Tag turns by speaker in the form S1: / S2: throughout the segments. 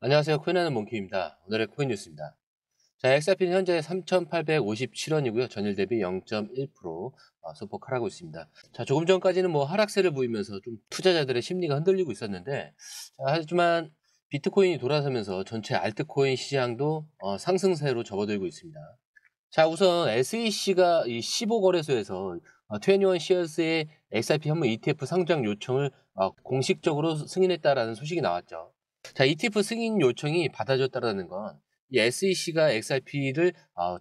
S1: 안녕하세요. 코인하는 몽키입니다. 오늘의 코인 뉴스입니다. 자, XRP는 현재 3,857원이고요. 전일 대비 0.1% 소폭 하락하고 있습니다. 자, 조금 전까지는 뭐 하락세를 보이면서 좀 투자자들의 심리가 흔들리고 있었는데, 자, 하지만 비트코인이 돌아서면서 전체 알트코인 시장도 상승세로 접어들고 있습니다. 자, 우선 SEC가 이 15거래소에서 21 시어스의 XRP 현물 ETF 상장 요청을 공식적으로 승인했다라는 소식이 나왔죠. 자, ETF 승인 요청이 받아졌다는 건 이 SEC가 XRP를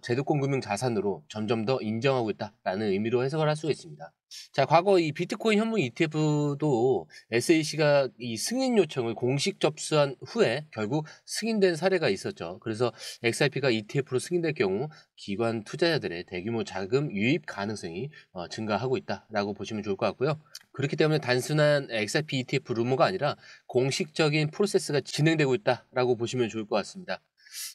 S1: 제도권 금융 자산으로 점점 더 인정하고 있다라는 의미로 해석을 할 수가 있습니다. 자, 과거 이 비트코인 현물 ETF도 SEC가 이 승인 요청을 공식 접수한 후에 결국 승인된 사례가 있었죠. 그래서 XRP가 ETF로 승인될 경우 기관 투자자들의 대규모 자금 유입 가능성이 증가하고 있다라고 보시면 좋을 것 같고요. 그렇기 때문에 단순한 XRP ETF 루머가 아니라 공식적인 프로세스가 진행되고 있다라고 보시면 좋을 것 같습니다.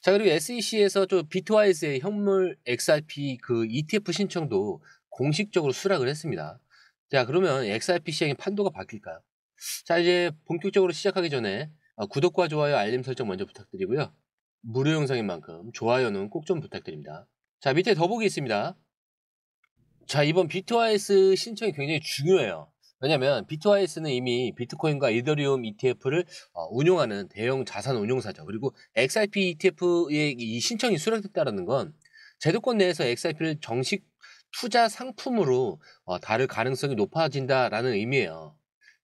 S1: 자, 그리고 SEC에서 또 비트와이즈의 현물 XRP 그 ETF 신청도 공식적으로 수락을 했습니다. 자, 그러면 XRP 시장의 판도가 바뀔까요? 자, 이제 본격적으로 시작하기 전에 구독과 좋아요, 알림 설정 먼저 부탁드리고요. 무료 영상인 만큼 좋아요는 꼭 좀 부탁드립니다. 자, 밑에 더보기 있습니다. 자, 이번 비트와이스 신청이 굉장히 중요해요. 왜냐면 비트와이스는 이미 비트코인과 이더리움 ETF를 운용하는 대형 자산 운용사죠. 그리고 XRP ETF의 이 신청이 수락됐다는 건 제도권 내에서 XRP를 정식 투자 상품으로 다룰 가능성이 높아진다라는 의미예요.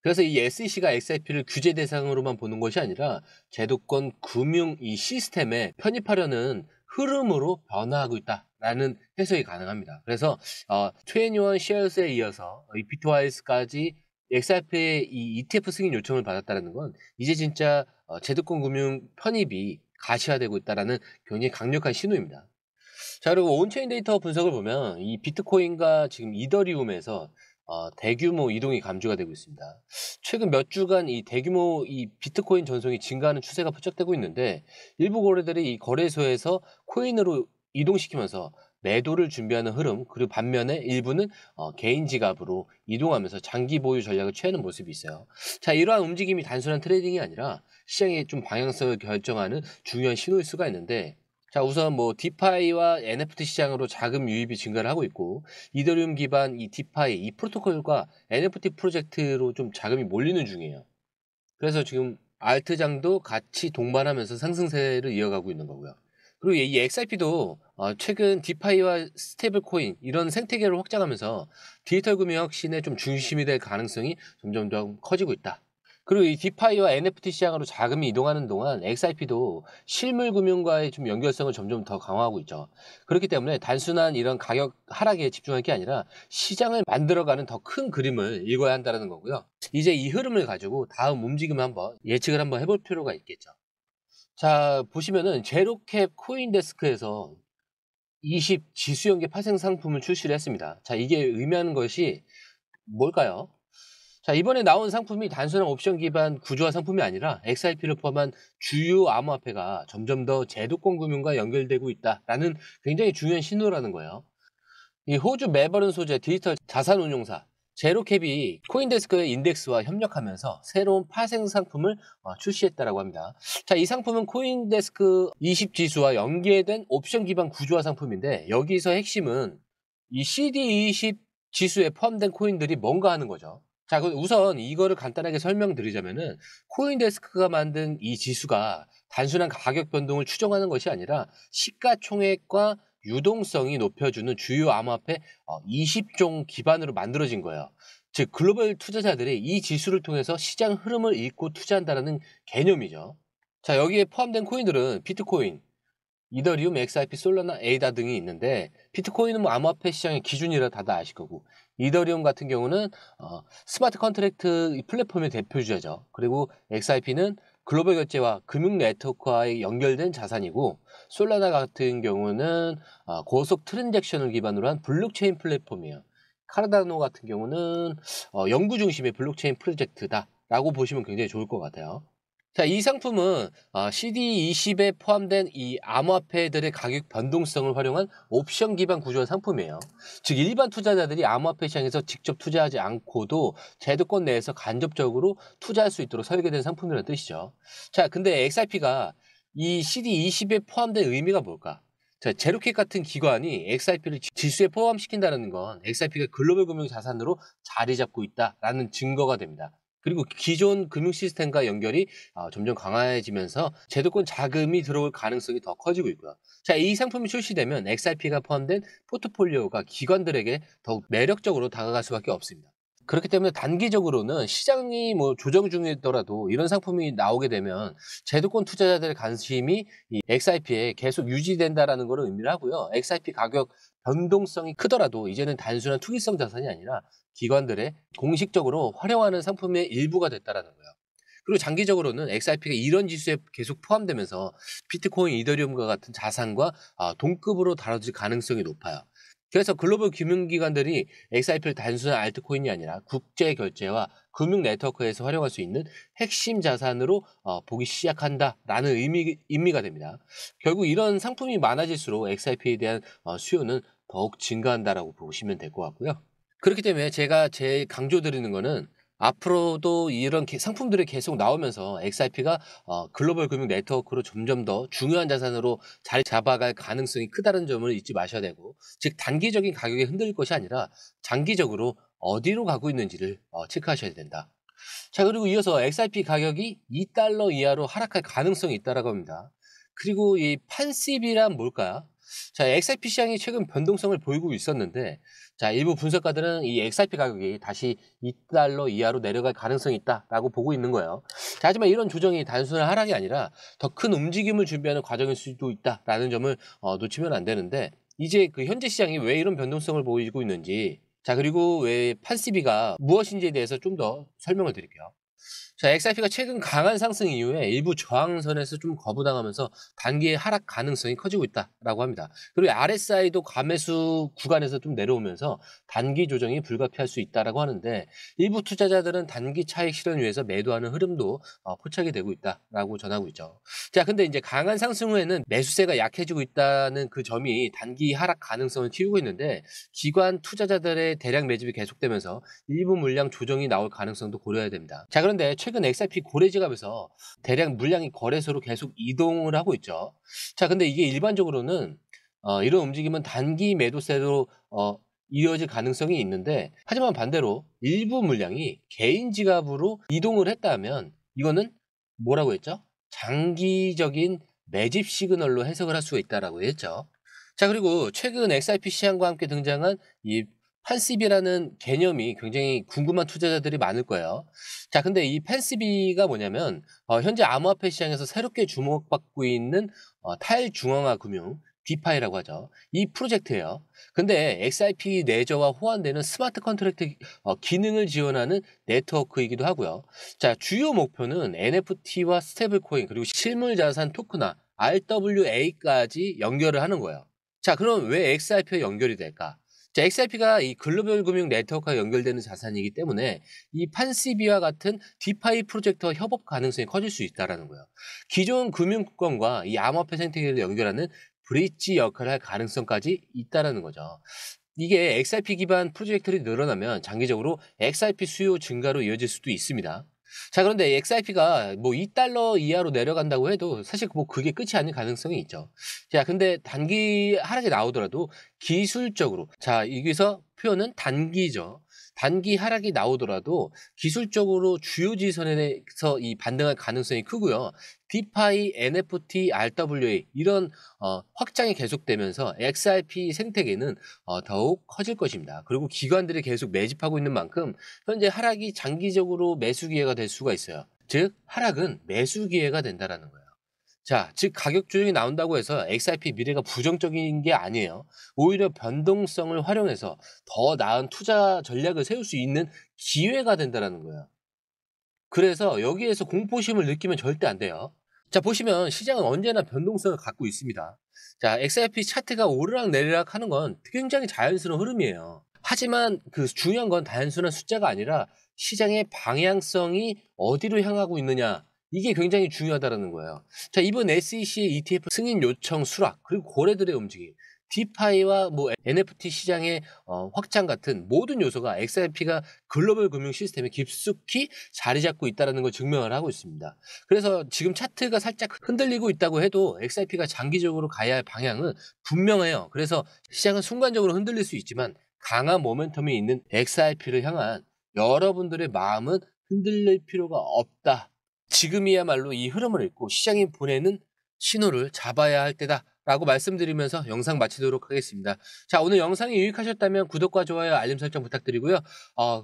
S1: 그래서 이 SEC가 XRP를 규제 대상으로만 보는 것이 아니라 제도권 금융 이 시스템에 편입하려는 흐름으로 변화하고 있다라는 해석이 가능합니다. 그래서 21 쉐어스에 이어서 이 비트와이스까지 XRP의 이 ETF 승인 요청을 받았다는 건 이제 진짜 제도권 금융 편입이 가시화되고 있다는 굉장히 강력한 신호입니다. 자, 그리고 온체인 데이터 분석을 보면 이 비트코인과 지금 이더리움에서 대규모 이동이 감지가 되고 있습니다. 최근 몇 주간 이 대규모 이 비트코인 전송이 증가하는 추세가 포착되고 있는데 일부 거래들이 이 거래소에서 코인으로 이동시키면서 매도를 준비하는 흐름, 그리고 반면에 일부는 개인 지갑으로 이동하면서 장기 보유 전략을 취하는 모습이 있어요. 자, 이러한 움직임이 단순한 트레이딩이 아니라 시장의 좀 방향성을 결정하는 중요한 신호일 수가 있는데, 자, 우선 뭐 디파이와 NFT 시장으로 자금 유입이 증가를 하고 있고 이더리움 기반 이 디파이 이 프로토콜과 NFT 프로젝트로 좀 자금이 몰리는 중이에요. 그래서 지금 알트장도 같이 동반하면서 상승세를 이어가고 있는 거고요. 그리고 이 XRP도 최근 디파이와 스테이블 코인 이런 생태계를 확장하면서 디지털 금융 혁신의 좀 중심이 될 가능성이 점점 더 커지고 있다. 그리고 이 디파이와 NFT 시장으로 자금이 이동하는 동안 XRP도 실물 금융과의 좀 연결성을 점점 더 강화하고 있죠. 그렇기 때문에 단순한 이런 가격 하락에 집중할 게 아니라 시장을 만들어가는 더 큰 그림을 읽어야 한다는 거고요. 이제 이 흐름을 가지고 다음 움직임을 한번 예측을 한번 해볼 필요가 있겠죠. 자, 보시면은 제로캡 코인데스크에서 20 지수연계 파생 상품을 출시를 했습니다. 자, 이게 의미하는 것이 뭘까요? 자, 이번에 나온 상품이 단순한 옵션 기반 구조화 상품이 아니라 XRP를 포함한 주요 암호화폐가 점점 더 제도권 금융과 연결되고 있다라는 굉장히 중요한 신호라는 거예요. 이 호주 멜버른 소재 디지털 자산 운용사 제로캡이 코인데스크의 인덱스와 협력하면서 새로운 파생 상품을 출시했다라고 합니다. 자, 이 상품은 코인데스크 20 지수와 연계된 옵션 기반 구조화 상품인데 여기서 핵심은 이 CD20 지수에 포함된 코인들이 뭔가 하는 거죠. 자, 그럼 우선 이거를 간단하게 설명드리자면은 코인데스크가 만든 이 지수가 단순한 가격 변동을 추정하는 것이 아니라 시가총액과 유동성이 높여주는 주요 암호화폐 20종 기반으로 만들어진 거예요. 즉 글로벌 투자자들이 이 지수를 통해서 시장 흐름을 읽고 투자한다는 개념이죠. 자, 여기에 포함된 코인들은 비트코인, 이더리움, XRP, 솔라나, 에이다 등이 있는데 비트코인은 뭐 암호화폐 시장의 기준이라 다들 아실 거고 이더리움 같은 경우는 스마트 컨트랙트 플랫폼의 대표주자죠. 그리고 XRP는 글로벌 결제와 금융 네트워크와의 연결된 자산이고 솔라나 같은 경우는 고속 트랜잭션을 기반으로 한 블록체인 플랫폼이에요. 카르다노 같은 경우는 연구 중심의 블록체인 프로젝트다라고 보시면 굉장히 좋을 것 같아요. 자, 이 상품은 CD20에 포함된 이 암호화폐들의 가격 변동성을 활용한 옵션 기반 구조의 상품이에요. 즉 일반 투자자들이 암호화폐 시장에서 직접 투자하지 않고도 제도권 내에서 간접적으로 투자할 수 있도록 설계된 상품이라는 뜻이죠. 자, 근데 XRP가 이 CD20에 포함된 의미가 뭘까? 자, 제로캣 같은 기관이 XRP를 지수에 포함시킨다는 건 XRP가 글로벌 금융 자산으로 자리 잡고 있다라는 증거가 됩니다. 그리고 기존 금융 시스템과 연결이 점점 강화해지면서 제도권 자금이 들어올 가능성이 더 커지고 있고요. 자, 이 상품이 출시되면 XRP가 포함된 포트폴리오가 기관들에게 더욱 매력적으로 다가갈 수밖에 없습니다. 그렇기 때문에 단기적으로는 시장이 뭐 조정 중이더라도 이런 상품이 나오게 되면 제도권 투자자들의 관심이 이 XRP에 계속 유지된다라는 것을 의미를 하고요. XRP 가격 변동성이 크더라도 이제는 단순한 투기성 자산이 아니라 기관들의 공식적으로 활용하는 상품의 일부가 됐다라는 거예요. 그리고 장기적으로는 XRP가 이런 지수에 계속 포함되면서 비트코인, 이더리움과 같은 자산과 동급으로 다뤄질 가능성이 높아요. 그래서 글로벌 금융기관들이 XRP를 단순한 알트코인이 아니라 국제 결제와 금융 네트워크에서 활용할 수 있는 핵심 자산으로 보기 시작한다라는 의미가 됩니다. 결국 이런 상품이 많아질수록 XRP에 대한 수요는 더욱 증가한다라고 보시면 될 것 같고요. 그렇기 때문에 제가 제일 강조드리는 거는 앞으로도 이런 상품들이 계속 나오면서 XRP가 글로벌 금융 네트워크로 점점 더 중요한 자산으로 자리 잡아갈 가능성이 크다는 점을 잊지 마셔야 되고, 즉 단기적인 가격에 흔들릴 것이 아니라 장기적으로 어디로 가고 있는지를 체크하셔야 된다. 자, 그리고 이어서 XRP 가격이 2달러 이하로 하락할 가능성이 있다라고 합니다. 그리고 이 판시비란 뭘까요? 자, XRP 시장이 최근 변동성을 보이고 있었는데, 자, 일부 분석가들은 이 XRP 가격이 다시 2달러 이하로 내려갈 가능성이 있다라고 보고 있는 거예요. 자, 하지만 이런 조정이 단순한 하락이 아니라 더 큰 움직임을 준비하는 과정일 수도 있다라는 점을 놓치면 안 되는데, 이제 그 현재 시장이 왜 이런 변동성을 보이고 있는지, 자, 그리고 왜 판시비가 무엇인지에 대해서 좀 더 설명을 드릴게요. 자, XRP가 최근 강한 상승 이후에 일부 저항선에서 좀 거부당하면서 단기의 하락 가능성이 커지고 있다라고 합니다. 그리고 RSI도 과매수 구간에서 좀 내려오면서 단기 조정이 불가피할 수 있다라고 하는데, 일부 투자자들은 단기 차익 실현 위해서 매도하는 흐름도 포착이 되고 있다라고 전하고 있죠. 자, 근데 이제 강한 상승 후에는 매수세가 약해지고 있다는 그 점이 단기 하락 가능성을 키우고 있는데, 기관 투자자들의 대량 매집이 계속되면서 일부 물량 조정이 나올 가능성도 고려해야 됩니다. 자, 그런데 최근 XRP 고래 지갑에서 대량 물량이 거래소로 계속 이동을 하고 있죠. 자, 근데 이게 일반적으로는 이런 움직임은 단기 매도세로 이어질 가능성이 있는데, 하지만 반대로 일부 물량이 개인 지갑으로 이동을 했다면 이거는 뭐라고 했죠? 장기적인 매집 시그널로 해석을 할 수가 있다라고 했죠. 자, 그리고 최근 XRP 시장과 함께 등장한 이 판시비라는 개념이 굉장히 궁금한 투자자들이 많을 거예요. 자, 근데 이 판시비가 뭐냐면 현재 암호화폐 시장에서 새롭게 주목받고 있는 탈중앙화 금융 디파이라고 하죠. 이 프로젝트예요. 근데 XRP 내저와 호환되는 스마트 컨트랙트 기능을 지원하는 네트워크이기도 하고요. 자, 주요 목표는 NFT와 스테이블 코인 그리고 실물 자산 토큰화 RWA까지 연결을 하는 거예요. 자, 그럼 왜 XRP와 연결이 될까? 자, XRP가 이 글로벌 금융 네트워크와 연결되는 자산이기 때문에 이 판시비와 같은 디파이 프로젝트와 협업 가능성이 커질 수 있다는 거예요. 기존 금융권과 이 암호화폐 생태계를 연결하는 브릿지 역할을 할 가능성까지 있다는 거죠. 이게 XRP 기반 프로젝트들이 늘어나면 장기적으로 XRP 수요 증가로 이어질 수도 있습니다. 자, 그런데 XRP가 뭐 2달러 이하로 내려간다고 해도 사실 뭐 그게 끝이 아닐 가능성이 있죠. 자, 근데 단기 하락이 나오더라도 기술적으로, 자, 여기서 표현은 단기죠. 단기 하락이 나오더라도 기술적으로 주요 지선에서 이 반등할 가능성이 크고요. 디파이, NFT, RWA 이런 확장이 계속되면서 XRP 생태계는 더욱 커질 것입니다. 그리고 기관들이 계속 매집하고 있는 만큼 현재 하락이 장기적으로 매수 기회가 될 수가 있어요. 즉 하락은 매수 기회가 된다라는 거예요. 자, 즉 가격 조정이 나온다고 해서 XRP 미래가 부정적인 게 아니에요. 오히려 변동성을 활용해서 더 나은 투자 전략을 세울 수 있는 기회가 된다라는 거예요. 그래서 여기에서 공포심을 느끼면 절대 안 돼요. 자, 보시면 시장은 언제나 변동성을 갖고 있습니다. 자, XRP 차트가 오르락내리락 하는 건 굉장히 자연스러운 흐름이에요. 하지만 그 중요한 건 단순한 숫자가 아니라 시장의 방향성이 어디로 향하고 있느냐, 이게 굉장히 중요하다라는 거예요. 자, 이번 SEC의 ETF 승인 요청 수락, 그리고 거래들의 움직임, 디파이와 뭐 NFT 시장의 확장 같은 모든 요소가 XRP가 글로벌 금융 시스템에 깊숙이 자리 잡고 있다는 걸 증명을 하고 있습니다. 그래서 지금 차트가 살짝 흔들리고 있다고 해도 XRP가 장기적으로 가야 할 방향은 분명해요. 그래서 시장은 순간적으로 흔들릴 수 있지만 강한 모멘텀이 있는 XRP를 향한 여러분들의 마음은 흔들릴 필요가 없다. 지금이야말로 이 흐름을 읽고 시장이 보내는 신호를 잡아야 할 때다라고 말씀드리면서 영상 마치도록 하겠습니다. 자, 오늘 영상이 유익하셨다면 구독과 좋아요, 알림 설정 부탁드리고요.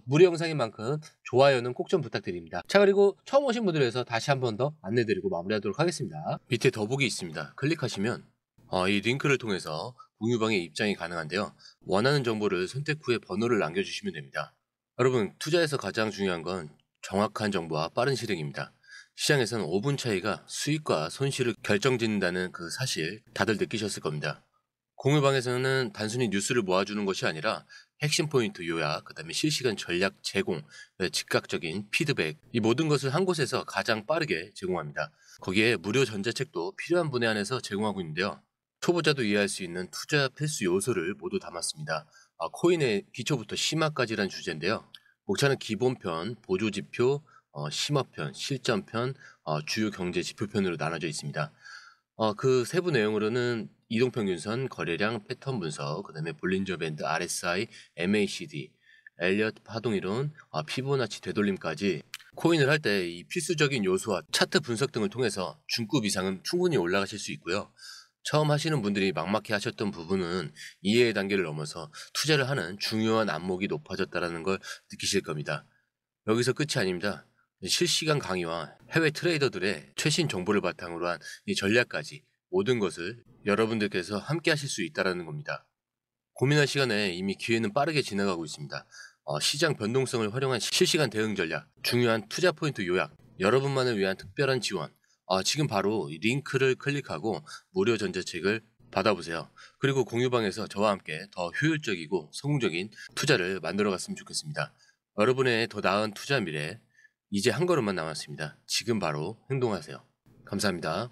S1: 무료 영상인 만큼 좋아요는 꼭 좀 부탁드립니다. 자, 그리고 처음 오신 분들 위해서 다시 한 번 더 안내드리고 마무리하도록 하겠습니다. 밑에 더보기 있습니다. 클릭하시면 이 링크를 통해서 공유방에 입장이 가능한데요. 원하는 정보를 선택 후에 번호를 남겨주시면 됩니다. 여러분, 투자에서 가장 중요한 건 정확한 정보와 빠른 실행입니다. 시장에서는 5분 차이가 수익과 손실을 결정짓는다는 그 사실 다들 느끼셨을 겁니다. 공유방에서는 단순히 뉴스를 모아주는 것이 아니라 핵심 포인트 요약, 그 다음에 실시간 전략 제공, 즉각적인 피드백, 이 모든 것을 한 곳에서 가장 빠르게 제공합니다. 거기에 무료 전자책도 필요한 분에 한해서 제공하고 있는데요. 초보자도 이해할 수 있는 투자 필수 요소를 모두 담았습니다. 코인의 기초부터 심화까지란 주제인데요. 목차는 기본편, 보조지표, 심화편, 실전편, 주요 경제 지표편으로 나눠져 있습니다. 그 세부 내용으로는 이동평균선, 거래량, 패턴 분석, 그 다음에 볼린저 밴드, RSI, MACD, 엘리엇 파동이론, 피보나치 되돌림까지 코인을 할 때 이 필수적인 요소와 차트 분석 등을 통해서 중급 이상은 충분히 올라가실 수 있고요. 처음 하시는 분들이 막막해 하셨던 부분은 이해의 단계를 넘어서 투자를 하는 중요한 안목이 높아졌다는 걸 느끼실 겁니다. 여기서 끝이 아닙니다. 실시간 강의와 해외 트레이더들의 최신 정보를 바탕으로 한 이 전략까지 모든 것을 여러분들께서 함께 하실 수 있다는 겁니다. 고민할 시간에 이미 기회는 빠르게 지나가고 있습니다. 시장 변동성을 활용한 실시간 대응 전략, 중요한 투자 포인트 요약, 여러분만을 위한 특별한 지원, 지금 바로 이 링크를 클릭하고 무료 전자책을 받아보세요. 그리고 공유방에서 저와 함께 더 효율적이고 성공적인 투자를 만들어 갔으면 좋겠습니다. 여러분의 더 나은 투자 미래, 이제 한 걸음만 남았습니다. 지금 바로 행동하세요. 감사합니다.